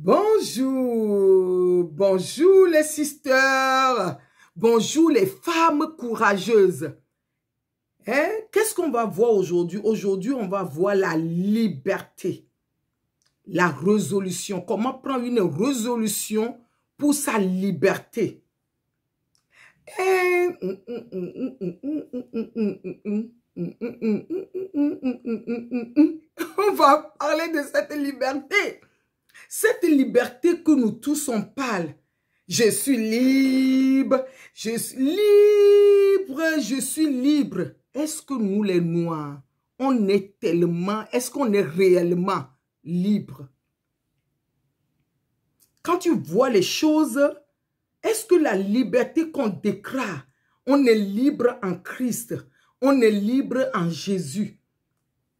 Bonjour, bonjour les sisters, bonjour les femmes courageuses. Qu'est-ce qu'on va voir aujourd'hui? Aujourd'hui, on va voir la liberté, la résolution. Comment prendre une résolution pour sa liberté? On va parler de cette liberté. Cette liberté que nous tous on parle. Je suis libre, je suis libre, je suis libre. Est-ce que nous les Noirs, on est tellement, est-ce qu'on est réellement libre? Quand tu vois les choses, est-ce que la liberté qu'on déclare, on est libre en Christ, on est libre en Jésus?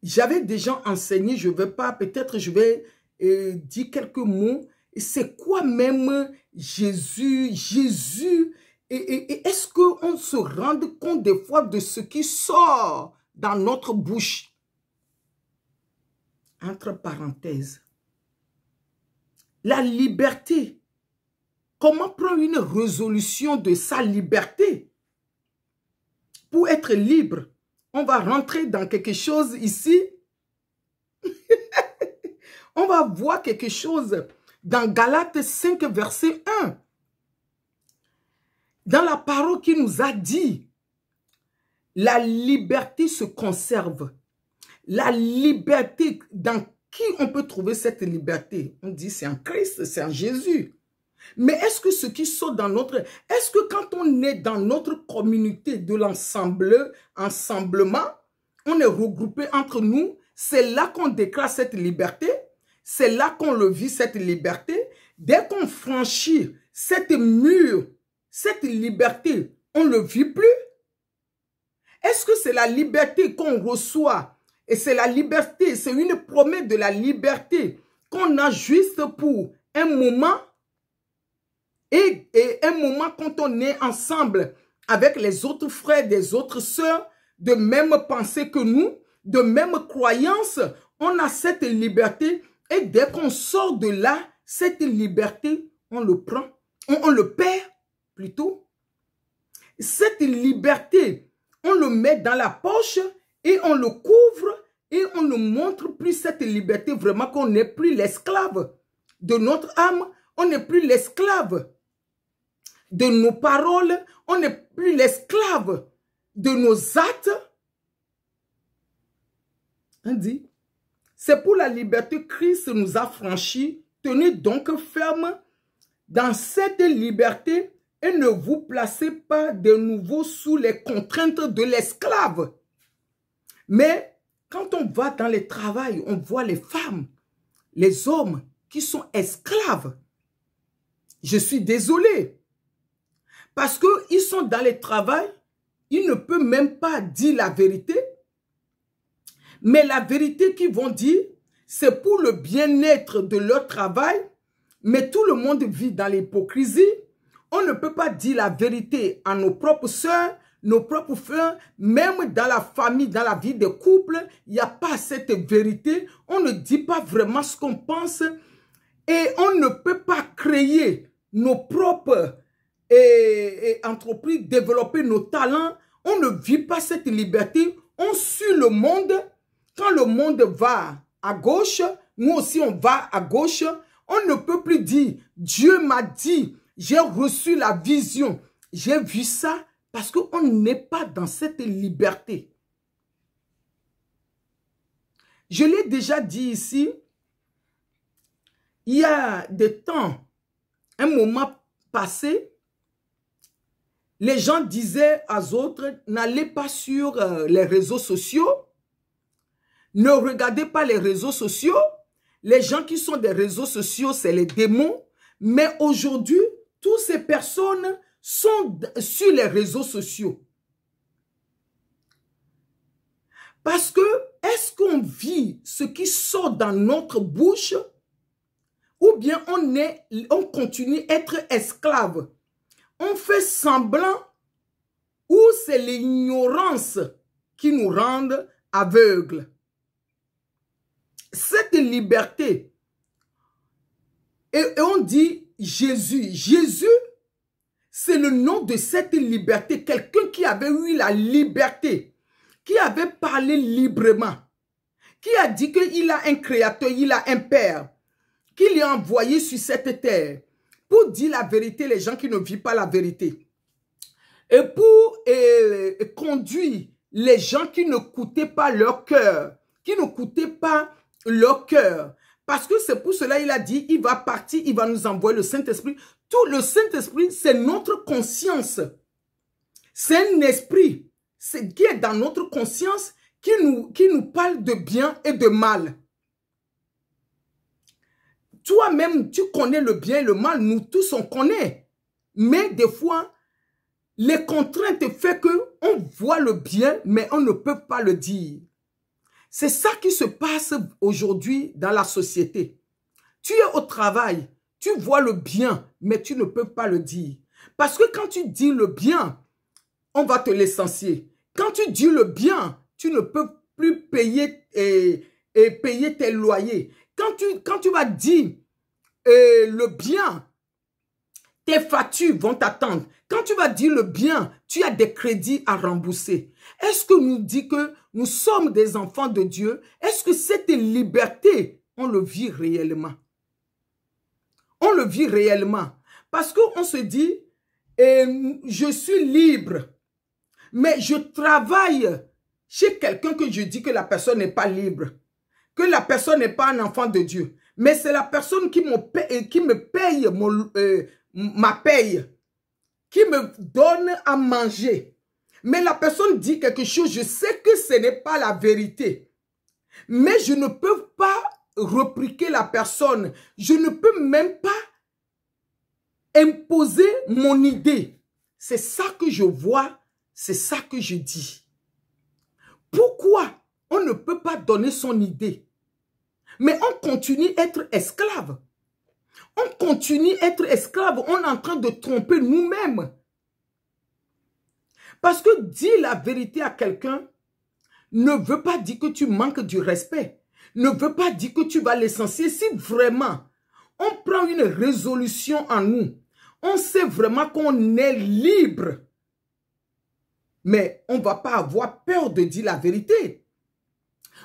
J'avais déjà enseigné, je ne vais pas, peut-être je vais dire quelques mots. C'est quoi même Jésus? Et est-ce qu'on se rend compte des fois de ce qui sort dans notre bouche? Entre parenthèses. La liberté. Comment prendre une résolution de sa liberté? Pour être libre, on va rentrer dans quelque chose ici. On va voir quelque chose dans Galates 5, verset 1. Dans la parole qui nous a dit, la liberté se conserve. La liberté, dans qui on peut trouver cette liberté? On dit c'est en Christ, c'est en Jésus. Mais est-ce que ce qui sort dans notre... Est-ce que quand on est dans notre communauté de l'ensemblement, on est regroupé entre nous, c'est là qu'on déclare cette liberté, c'est là qu'on le vit, cette liberté. Dès qu'on franchit cette mur, cette liberté, on ne le vit plus. Est-ce que c'est la liberté qu'on reçoit? Et c'est la liberté, c'est une promesse de la liberté qu'on a juste pour un moment. Et un moment quand on est ensemble avec les autres frères, des autres sœurs, de même pensée que nous, de même croyance, on a cette liberté. Et dès qu'on sort de là, cette liberté, on le prend, on le perd plutôt. Cette liberté, on le met dans la poche et on le couvre et on ne montre plus cette liberté vraiment qu'on n'est plus l'esclave de notre âme, on n'est plus l'esclave de nos paroles, on n'est plus l'esclave de nos actes. On dit, c'est pour la liberté que Christ nous a franchis. Tenez donc ferme dans cette liberté et ne vous placez pas de nouveau sous les contraintes de l'esclave. Mais quand on va dans le travail, on voit les femmes, les hommes qui sont esclaves. Je suis désolé. Parce qu'ils sont dans le travail, ils ne peuvent même pas dire la vérité. Mais la vérité qu'ils vont dire, c'est pour le bien-être de leur travail. Mais tout le monde vit dans l'hypocrisie. On ne peut pas dire la vérité à nos propres sœurs, nos propres frères. Même dans la famille, dans la vie de couple, il n'y a pas cette vérité. On ne dit pas vraiment ce qu'on pense. Et on ne peut pas créer nos propres entreprises, développer nos talents. On ne vit pas cette liberté. On suit le monde. Quand le monde va à gauche, nous aussi on va à gauche. On ne peut plus dire, Dieu m'a dit, j'ai reçu la vision, j'ai vu ça, parce qu'on n'est pas dans cette liberté. Je l'ai déjà dit ici, il y a des temps, un moment passé, les gens disaient aux autres, n'allez pas sur les réseaux sociaux, ne regardez pas les réseaux sociaux. Les gens qui sont des réseaux sociaux, c'est les démons. Mais aujourd'hui, toutes ces personnes sont sur les réseaux sociaux. Parce que, est-ce qu'on vit ce qui sort dans notre bouche ou bien on continue à être esclave? On fait semblant ou c'est l'ignorance qui nous rend aveugles? Cette liberté, Et on dit Jésus. Jésus, c'est le nom de cette liberté. Quelqu'un qui avait eu la liberté, qui avait parlé librement, qui a dit qu'il a un créateur, il a un père, qu'il a envoyé sur cette terre pour dire la vérité, les gens qui ne vivent pas la vérité. Et pour conduire les gens qui ne coûtaient pas leur cœur, qui ne coûtaient pas leur cœur. Parce que c'est pour cela qu'il a dit, il va partir, il va nous envoyer le Saint-Esprit. Tout le Saint-Esprit, c'est notre conscience. C'est un esprit qui est dans notre conscience, qui nous parle de bien et de mal. Toi-même, tu connais le bien et le mal, nous tous on connaît. Mais des fois, les contraintes font qu'on voit le bien, mais on ne peut pas le dire. C'est ça qui se passe aujourd'hui dans la société. Tu es au travail, tu vois le bien, mais tu ne peux pas le dire. Parce que quand tu dis le bien, on va te licencier. Quand tu dis le bien, tu ne peux plus payer, payer tes loyers. Quand tu vas dire le bien, tes factures vont t'attendre. Quand tu vas dire le bien, tu as des crédits à rembourser. Est-ce que nous dit que nous sommes des enfants de Dieu? Est-ce que cette liberté, on le vit réellement? On le vit réellement. Parce qu'on se dit, je suis libre, mais je travaille chez quelqu'un que je dis que la personne n'est pas libre, que la personne n'est pas un enfant de Dieu. Mais c'est la personne qui me paye ma paye, qui me donne à manger. Mais la personne dit quelque chose, je sais que ce n'est pas la vérité. Mais je ne peux pas répliquer la personne. Je ne peux même pas imposer mon idée. C'est ça que je vois, c'est ça que je dis. Pourquoi on ne peut pas donner son idée? Mais on continue à être esclave. On continue à être esclave. On est en train de tromper nous-mêmes. Parce que dire la vérité à quelqu'un ne veut pas dire que tu manques du respect. Ne veut pas dire que tu vas licencier. Si vraiment on prend une résolution en nous, on sait vraiment qu'on est libre. Mais on ne va pas avoir peur de dire la vérité.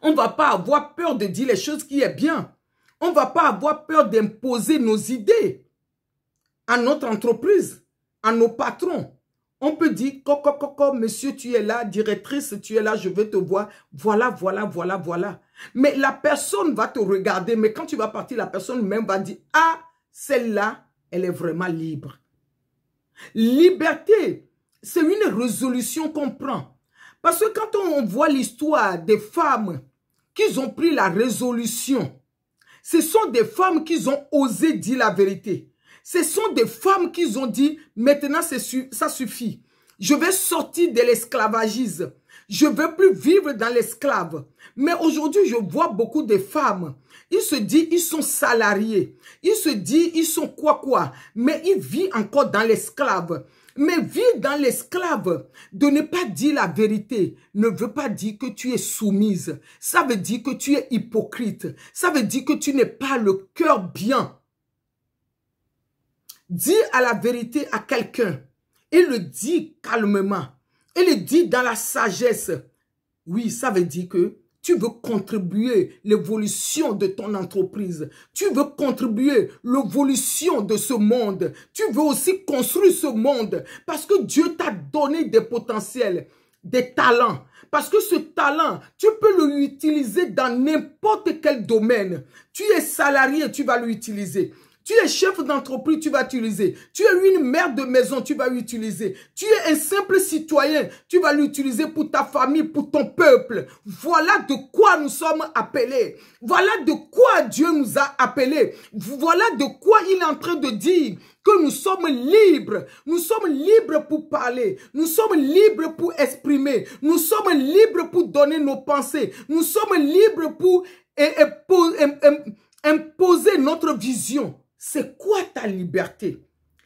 On ne va pas avoir peur de dire les choses qui est bien. On ne va pas avoir peur d'imposer nos idées à notre entreprise, à nos patrons. On peut dire, monsieur, tu es là, directrice, tu es là, je veux te voir. Voilà, voilà, voilà, voilà. Mais la personne va te regarder, mais quand tu vas partir, la personne même va dire, ah, celle-là, elle est vraiment libre. Liberté, c'est une résolution qu'on prend. Parce que quand on voit l'histoire des femmes qui ont pris la résolution, ce sont des femmes qui ont osé dire la vérité. Ce sont des femmes qui ont dit, maintenant ça suffit. Je vais sortir de l'esclavagisme. Je ne veux plus vivre dans l'esclave. Mais aujourd'hui, je vois beaucoup de femmes. Ils se disent, ils sont salariés. Ils se disent, ils sont quoi. Mais ils vivent encore dans l'esclave. Mais vivre dans l'esclave, de ne pas dire la vérité, ne veut pas dire que tu es soumise. Ça veut dire que tu es hypocrite. Ça veut dire que tu n'es pas le cœur bien. Dire à la vérité à quelqu'un et le dire calmement et le dire dans la sagesse. Oui, ça veut dire que tu veux contribuer l'évolution de ton entreprise. Tu veux contribuer l'évolution de ce monde. Tu veux aussi construire ce monde parce que Dieu t'a donné des potentiels, des talents. Parce que ce talent, tu peux l'utiliser dans n'importe quel domaine. Tu es salarié, tu vas l'utiliser. Tu es chef d'entreprise, tu vas l'utiliser. Tu es une mère de maison, tu vas l'utiliser. Tu es un simple citoyen, tu vas l'utiliser pour ta famille, pour ton peuple. Voilà de quoi nous sommes appelés. Voilà de quoi Dieu nous a appelés. Voilà de quoi il est en train de dire que nous sommes libres. Nous sommes libres pour parler. Nous sommes libres pour exprimer. Nous sommes libres pour donner nos pensées. Nous sommes libres pour imposer notre vision. C'est quoi ta liberté?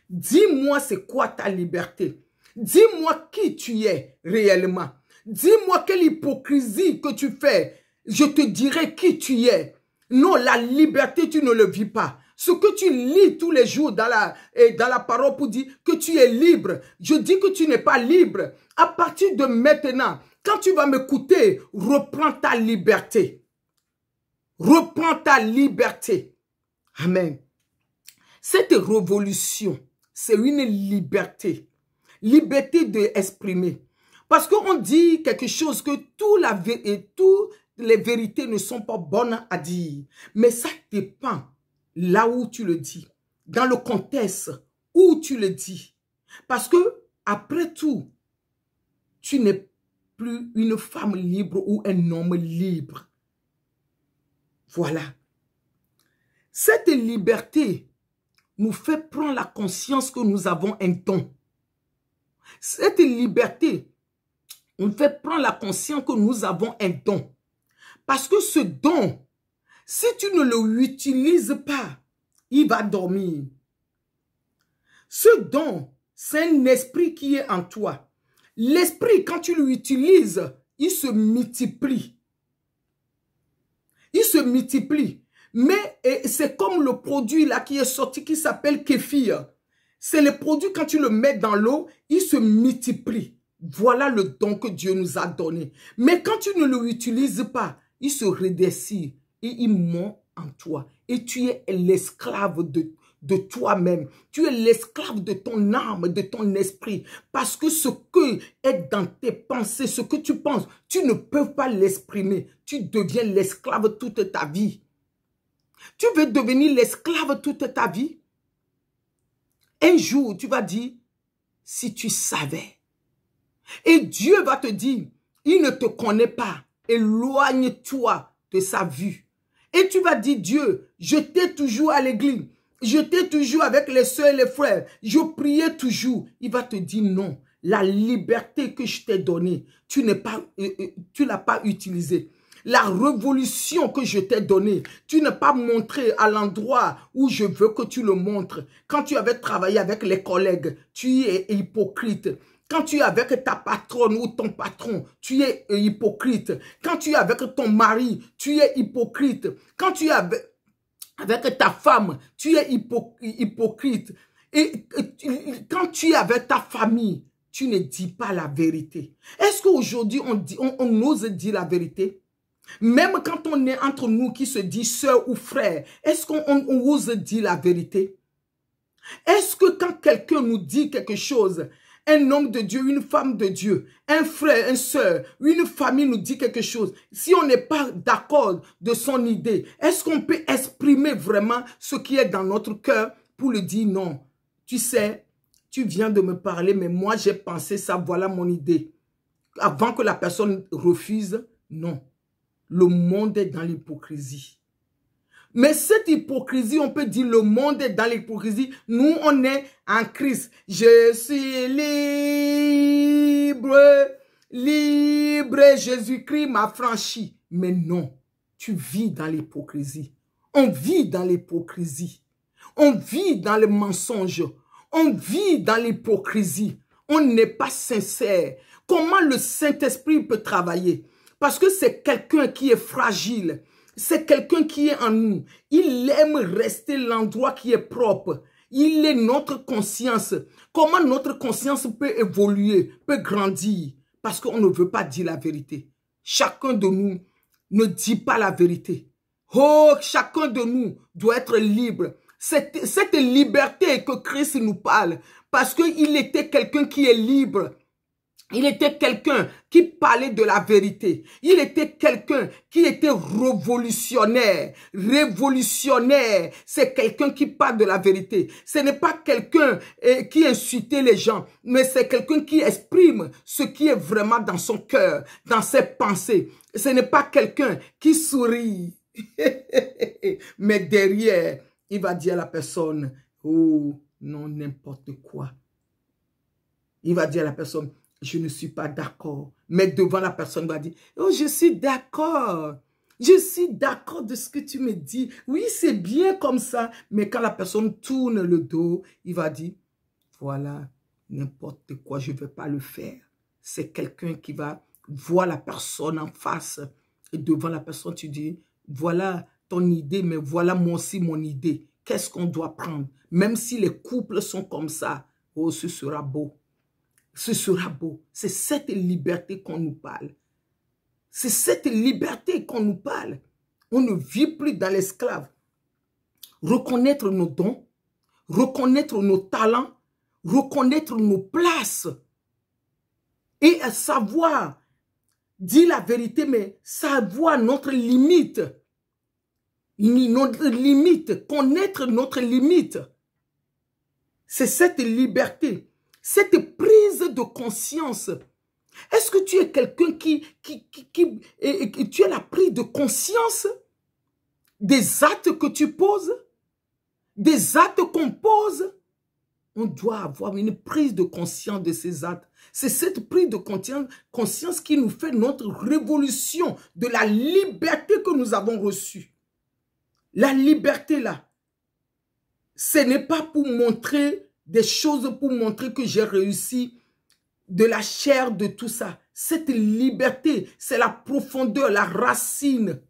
Dis-moi c'est quoi ta liberté. Dis-moi qui tu es réellement. Dis-moi quelle hypocrisie que tu fais. Je te dirai qui tu es. Non, la liberté, tu ne le vis pas. Ce que tu lis tous les jours dans la parole pour dire que tu es libre. Je dis que tu n'es pas libre. À partir de maintenant, quand tu vas m'écouter, reprends ta liberté. Reprends ta liberté. Amen. Cette révolution, c'est une liberté. Liberté d'exprimer. Parce qu'on dit quelque chose que toutes les vérités ne sont pas bonnes à dire. Mais ça dépend là où tu le dis. Dans le contexte où tu le dis. Parce que, après tout, tu n'es plus une femme libre ou un homme libre. Voilà. Cette liberté nous fait prendre la conscience que nous avons un don. Cette liberté nous fait prendre la conscience que nous avons un don. Parce que ce don, si tu ne l'utilises pas, il va dormir. Ce don, c'est un esprit qui est en toi. L'esprit, quand tu l'utilises, il se multiplie. Il se multiplie. Mais c'est comme le produit là qui est sorti, qui s'appelle kéfir. C'est le produit, quand tu le mets dans l'eau, il se multiplie. Voilà le don que Dieu nous a donné. Mais quand tu ne l'utilises pas, il se redessine et il monte en toi. Et tu es l'esclave de toi-même. Tu es l'esclave de ton âme, de ton esprit. Parce que ce que est dans tes pensées, ce que tu penses, tu ne peux pas l'exprimer. Tu deviens l'esclave toute ta vie. Tu veux devenir l'esclave toute ta vie? Un jour, tu vas dire, si tu savais. Et Dieu va te dire, il ne te connaît pas. Éloigne-toi de sa vue. Et tu vas dire, Dieu, j'étais toujours à l'église. J'étais toujours avec les soeurs et les frères. Je priais toujours. Il va te dire non. La liberté que je t'ai donnée, tu l'as pas utilisée. La révolution que je t'ai donnée, tu n'as pas montré à l'endroit où je veux que tu le montres. Quand tu avais travaillé avec les collègues, tu es hypocrite. Quand tu es avec ta patronne ou ton patron, tu es hypocrite. Quand tu es avec ton mari, tu es hypocrite. Quand tu es avec ta femme, tu es hypocrite. Et quand tu es avec ta famille, tu ne dis pas la vérité. Est-ce qu'aujourd'hui, on ose dire la vérité? Même quand on est entre nous qui se dit sœur ou frère, est-ce qu'on ose dire la vérité? Est-ce que quand quelqu'un nous dit quelque chose, un homme de Dieu, une femme de Dieu, un frère, une sœur, une famille nous dit quelque chose, si on n'est pas d'accord de son idée, est-ce qu'on peut exprimer vraiment ce qui est dans notre cœur pour lui dire non? Tu sais, tu viens de me parler, mais moi j'ai pensé ça, voilà mon idée. Avant que la personne refuse, non. Le monde est dans l'hypocrisie. Mais cette hypocrisie, on peut dire le monde est dans l'hypocrisie. Nous, on est en Christ. Je suis libre, libre. Jésus-Christ m'a franchi. Mais non, tu vis dans l'hypocrisie. On vit dans l'hypocrisie. On vit dans le mensonge. On vit dans l'hypocrisie. On n'est pas sincère. Comment le Saint-Esprit peut travailler? Parce que c'est quelqu'un qui est fragile. C'est quelqu'un qui est en nous. Il aime rester l'endroit qui est propre. Il est notre conscience. Comment notre conscience peut évoluer, peut grandir? Parce qu'on ne veut pas dire la vérité. Chacun de nous ne dit pas la vérité. Oh, chacun de nous doit être libre. Cette liberté que Christ nous parle. Parce qu'il était quelqu'un qui est libre. Il était quelqu'un qui parlait de la vérité. Il était quelqu'un qui était révolutionnaire. Révolutionnaire, c'est quelqu'un qui parle de la vérité. Ce n'est pas quelqu'un qui insultait les gens, mais c'est quelqu'un qui exprime ce qui est vraiment dans son cœur, dans ses pensées. Ce n'est pas quelqu'un qui sourit. Mais derrière, il va dire à la personne, oh, non, n'importe quoi. Il va dire à la personne, je ne suis pas d'accord. Mais devant la personne, il va dire, oh, je suis d'accord. Je suis d'accord de ce que tu me dis. Oui, c'est bien comme ça. Mais quand la personne tourne le dos, il va dire, voilà, n'importe quoi, je ne vais pas le faire. C'est quelqu'un qui va voir la personne en face. Et devant la personne, tu dis, voilà ton idée, mais voilà moi aussi mon idée. qu'est-ce qu'on doit prendre? Même si les couples sont comme ça, oh, ce sera beau. Ce sera beau. C'est cette liberté qu'on nous parle. C'est cette liberté qu'on nous parle. On ne vit plus dans l'esclave. Reconnaître nos dons, reconnaître nos talents, reconnaître nos places et savoir dire la vérité, mais savoir notre limite. Notre limite, connaître notre limite. C'est cette liberté, cette prise de conscience. Est-ce que tu es quelqu'un qui tu as la prise de conscience des actes que tu poses, des actes qu'on pose? On doit avoir une prise de conscience de ces actes. C'est cette prise de conscience qui nous fait notre révolution de la liberté que nous avons reçue. La liberté là, ce n'est pas pour montrer des choses, pour montrer que j'ai réussi, de la chair, de tout ça. Cette liberté, c'est la profondeur, la racine.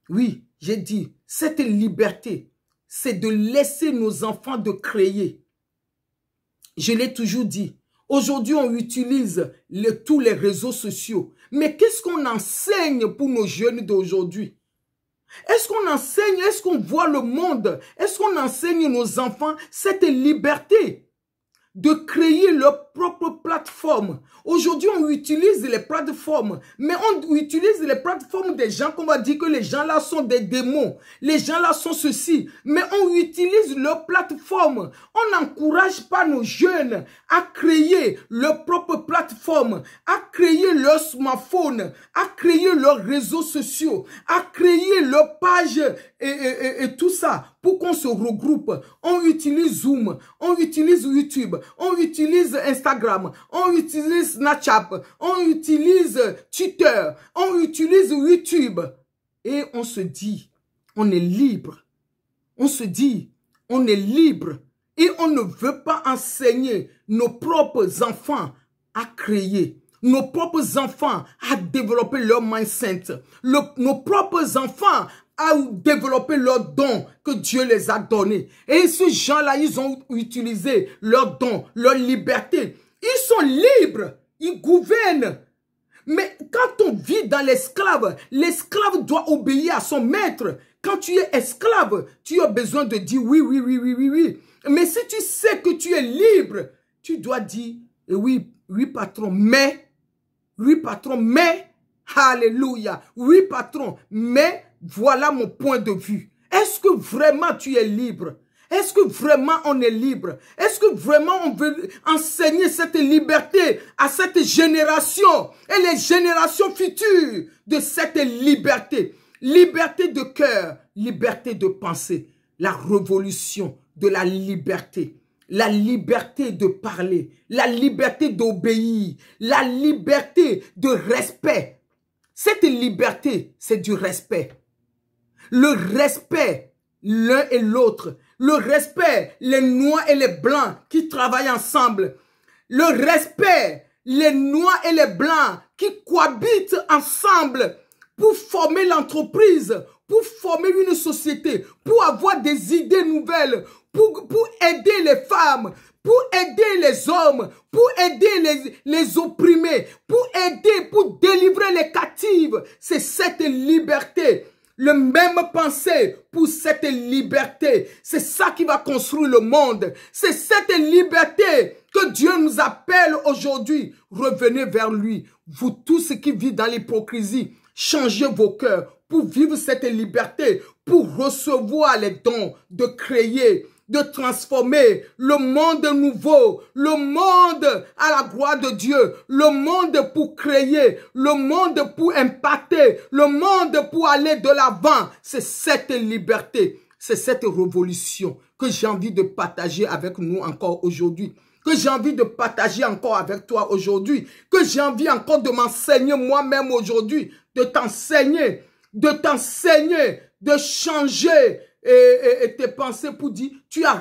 Oui, j'ai dit, cette liberté, c'est de laisser nos enfants de créer. Je l'ai toujours dit. Aujourd'hui, on utilise tous les réseaux sociaux. Mais qu'est-ce qu'on enseigne pour nos jeunes d'aujourd'hui? Est-ce qu'on enseigne, est-ce qu'on voit le monde? Est-ce qu'on enseigne nos enfants cette liberté de créer leur propre plateforme? Aujourd'hui, on utilise les plateformes, mais on utilise les plateformes des gens qu'on va dire que les gens là sont des démons, les gens là sont ceci, mais on utilise leur plateforme. On n'encourage pas nos jeunes à créer leur propre plateforme, à créer leur smartphone, à créer leurs réseaux sociaux, à créer leur page et tout ça pour qu'on se regroupe. On utilise Zoom, on utilise YouTube, on utilise Instagram, on utilise Snapchat, on utilise Twitter, on utilise YouTube. Et on se dit, on est libre. On se dit, on est libre. Et on ne veut pas enseigner nos propres enfants à créer. Nos propres enfants à développer leur mindset. Nos propres enfants à développer leurs dons que Dieu les a donnés. Et ces gens-là, ils ont utilisé leurs dons, leur liberté. Ils sont libres, ils gouvernent. Mais quand on vit dans l'esclave doit obéir à son maître. Quand tu es esclave, tu as besoin de dire oui, oui, oui, oui, oui, oui. Mais si tu sais que tu es libre, tu dois dire oui, oui, patron, mais, alléluia, oui, patron, mais, voilà mon point de vue. Est-ce que vraiment tu es libre? Est-ce que vraiment on est libre? Est-ce que vraiment on veut enseigner cette liberté à cette génération et les générations futures de cette liberté? Liberté de cœur, liberté de pensée, la révolution de la liberté de parler, la liberté d'obéir, la liberté de respect. Cette liberté, c'est du respect. Le respect, l'un et l'autre. Le respect, les noirs et les blancs qui travaillent ensemble. Le respect, les noirs et les blancs qui cohabitent ensemble pour former l'entreprise, pour former une société, pour avoir des idées nouvelles, pour aider les femmes, pour aider les hommes, pour aider les opprimés, pour aider, pour délivrer les captifs. C'est cette liberté. Le même pensée pour cette liberté. C'est ça qui va construire le monde. C'est cette liberté que Dieu nous appelle aujourd'hui. Revenez vers lui. Vous tous qui vivez dans l'hypocrisie, changez vos cœurs pour vivre cette liberté, pour recevoir les dons de créer, de transformer le monde nouveau, le monde à la gloire de Dieu, le monde pour créer, le monde pour impacter, le monde pour aller de l'avant. C'est cette liberté, c'est cette révolution que j'ai envie de partager avec nous encore aujourd'hui, que j'ai envie de partager encore avec toi aujourd'hui, que j'ai envie encore de m'enseigner moi-même aujourd'hui, de t'enseigner, de changer et tes pensées pour dire, tu as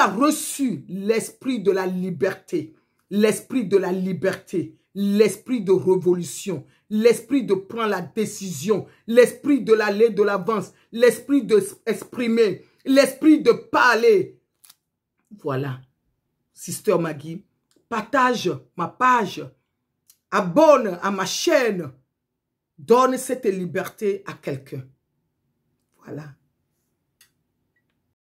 reçu l'esprit de la liberté. L'esprit de la liberté. l'esprit de révolution, l'esprit de prendre la décision, l'esprit de l'aller de l'avance, l'esprit de s'exprimer, l'esprit de parler. Voilà. Sister Maggie, partage ma page, abonne à ma chaîne, donne cette liberté à quelqu'un. Voilà.